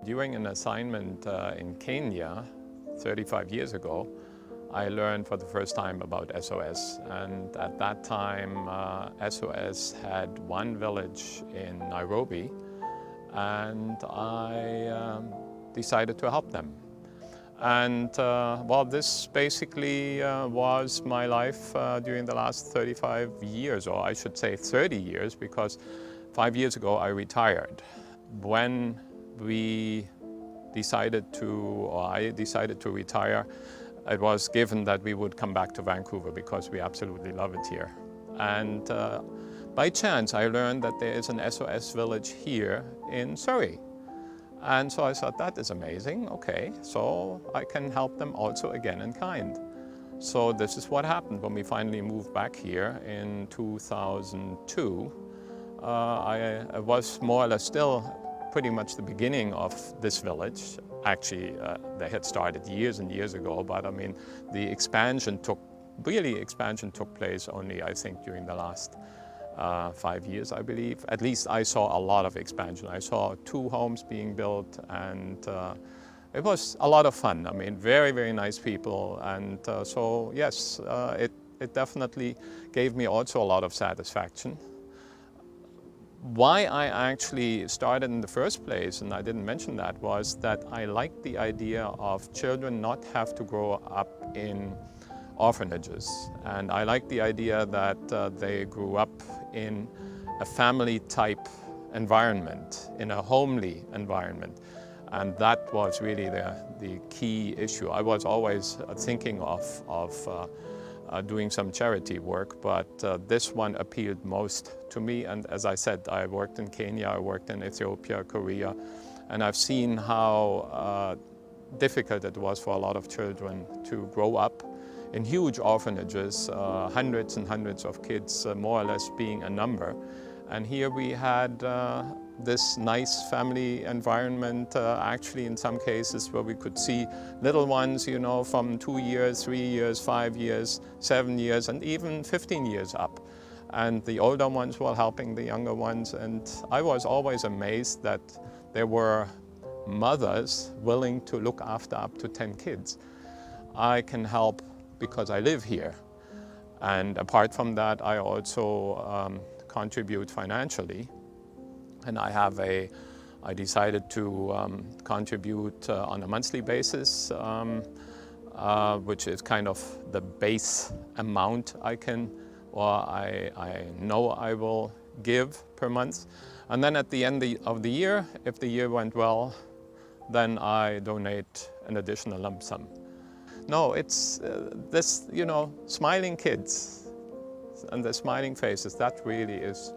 During an assignment in Kenya 35 years ago, I learned for the first time about SOS, and at that time SOS had one village in Nairobi, and I decided to help them. And well, this basically was my life during the last 35 years, or I should say 30 years, because 5 years ago I retired. When I decided to retire, it was given that we would come back to Vancouver because we absolutely love it here. And by chance I learned that there is an SOS village here in Surrey. And so I thought, that is amazing, okay, so I can help them also again in kind. So this is what happened when we finally moved back here in 2002. I was more or less still pretty much the beginning of this village. Actually, they had started years and years ago, but I mean, the expansion took place only, I think, during the last 5 years, I believe. At least I saw a lot of expansion. I saw 2 homes being built, and it was a lot of fun. I mean, very, very nice people. And so, yes, it definitely gave me also a lot of satisfaction. Why I actually started in the first place, and I didn't mention that, was that I liked the idea of children not have to grow up in orphanages. And I like the idea that they grew up in a family-type environment, in a homely environment. And that was really the key issue. I was always thinking of doing some charity work, but this one appealed most to me. And as I said, I worked in Kenya, I worked in Ethiopia, Korea, and I've seen how difficult it was for a lot of children to grow up in huge orphanages, hundreds and hundreds of kids, more or less being a number. And here we had this nice family environment, actually in some cases where we could see little ones, you know, from 2 years, 3 years, 5 years, 7 years, and even 15 years up. And the older ones were helping the younger ones. And I was always amazed that there were mothers willing to look after up to 10 kids. I can help because I live here. And apart from that, I also contribute financially. And I decided to contribute on a monthly basis, which is kind of the base amount I know I will give per month. And then at the end of the year, if the year went well, then I donate an additional lump sum. No, it's this, you know, smiling kids and the smiling faces, that really is